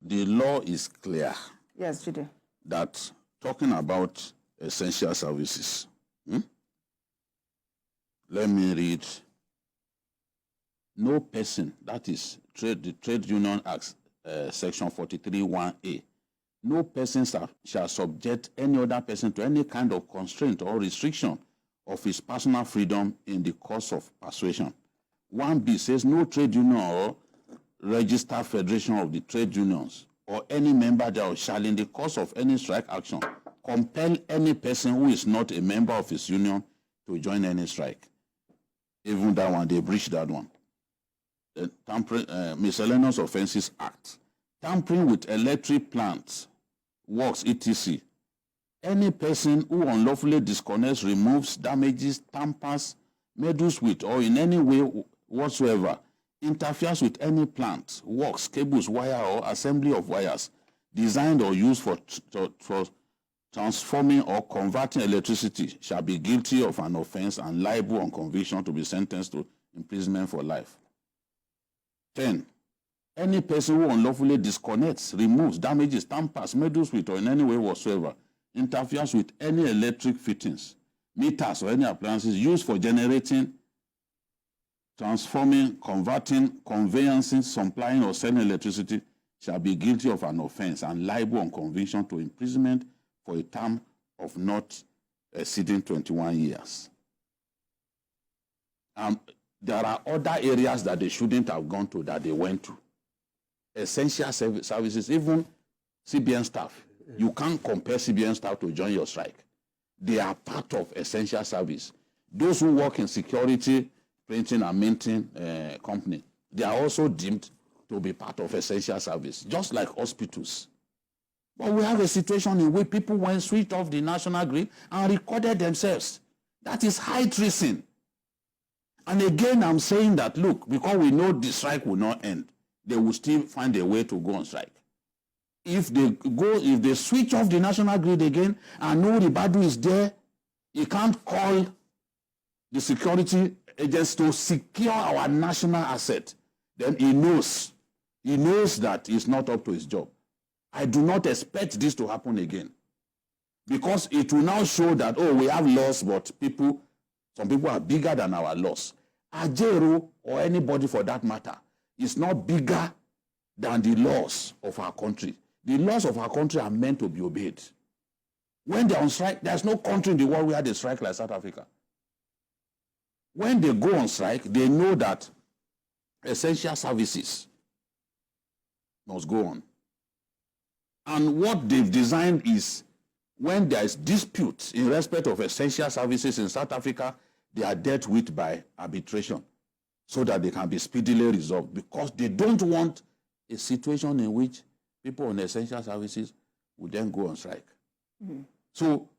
the law is clear. Yes, Judy. That talking about essential services. Let me read. No person, that is the Trade Union Act, Section 43(1)(a). No person shall subject any other person to any kind of constraint or restriction of his personal freedom in the course of persuasion. 1(b) says no trade union or registered federation of the trade unions or any member thereof shall in the course of any strike action compel any person who is not a member of his union to join any strike. Even that one, they breached that one. The Miscellaneous Offences Act. Tampering with electric plants, works, etc. Any person who unlawfully disconnects, removes, damages, tampers, meddles with, or in any way whatsoever interferes with any plant, works, cables, wire, or assembly of wires designed or used for transforming or converting electricity shall be guilty of an offense and liable on conviction to be sentenced to imprisonment for life. 10. Any person who unlawfully disconnects, removes, damages, tampers, meddles with, or in any way whatsoever interferes with any electric fittings, meters, or any appliances used for generating, transforming, converting, conveyancing, supplying, or selling electricity shall be guilty of an offense and liable on conviction to imprisonment for a term of not exceeding 21 years. There are other areas that they shouldn't have gone to that they went to. Essential services, even CBN staff. You can't compare CBN staff to join your strike. They are part of essential service. Those who work in security, printing and minting company, they are also deemed to be part of essential service, just like hospitals. But we have a situation in which people went switched off the national grid and recorded themselves. That is high treason. And again, I'm saying that, look, because we know the strike will not end, they will still find a way to go on strike. If they switch off the national grid again and no Ribadu is there, he can't call the security agents to secure our national asset. Then he knows that he's not up to his job. I do not expect this to happen again. Because it will now show that, oh, we have laws, but some people are bigger than our laws. Ajero, or anybody for that matter, is not bigger than the laws of our country. The laws of our country are meant to be obeyed. When they're on strike, there's no country in the world where they strike like South Africa. When they go on strike, they know that essential services must go on. And what they've designed is, when there is dispute in respect of essential services in South Africa, they are dealt with by arbitration so that they can be speedily resolved, because they don't want a situation in which people on essential services will then go on strike. Mm-hmm. So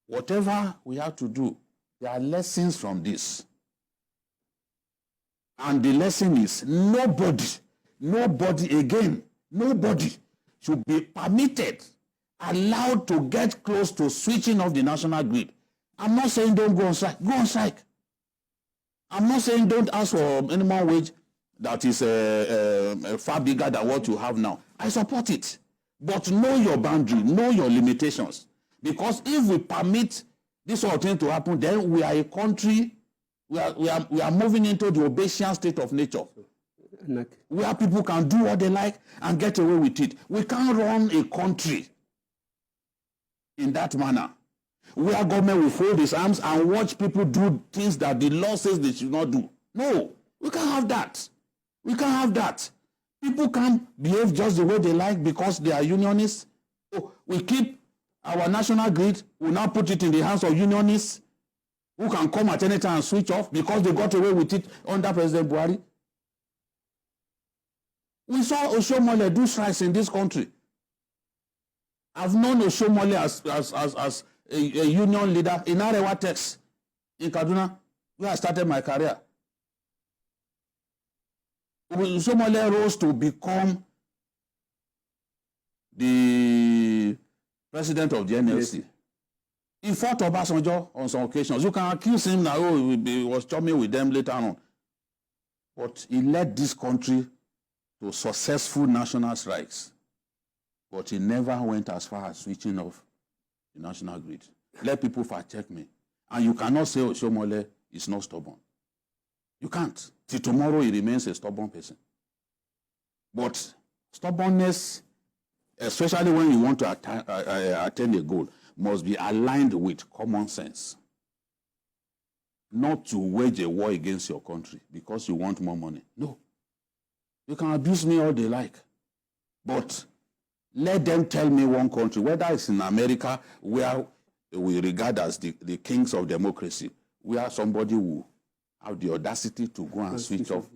whatever we have to do, there are lessons from this. And the lesson is nobody should be permitted, allowed to get close to switching off the national grid. I'm not saying don't go on strike. Go on strike. I'm not saying don't ask for minimum wage that is far bigger than what you have now. I support it. But know your boundary, know your limitations. Because if we permit this sort of thing to happen, then we are a country, we are moving into the Obesian state of nature, where people can do what they like and get away with it. We can't run a country in that manner, where government will fold its arms and watch people do things that the law says they should not do. No, we can't have that. We can't have that. People can't behave just the way they like because they are unionists. So we keep our national grid, we now put it in the hands of unionists who can come at any time and switch off because they got away with it under President Buhari. We saw Oshomole do strikes in this country. I've known Oshomole as a union leader in Arewa Tex in Kaduna, where I started my career. Oshomole rose to become the president of the NLC. Yes. He fought Obasanjo on some occasions. You can accuse him that he was chumming with them later on. But he led this country to successful national strikes. But he never went as far as switching off the national grid. Let people fact check me. And you cannot say Oshomole is not stubborn. You can't. Till tomorrow, he remains a stubborn person. But stubbornness, especially when you want to attain a goal, must be aligned with common sense. Not to wage a war against your country because you want more money. No. You can abuse me all they like. But let them tell me one country, whether it's in America, where we regard as the kings of democracy, where somebody will have the audacity to go and switch off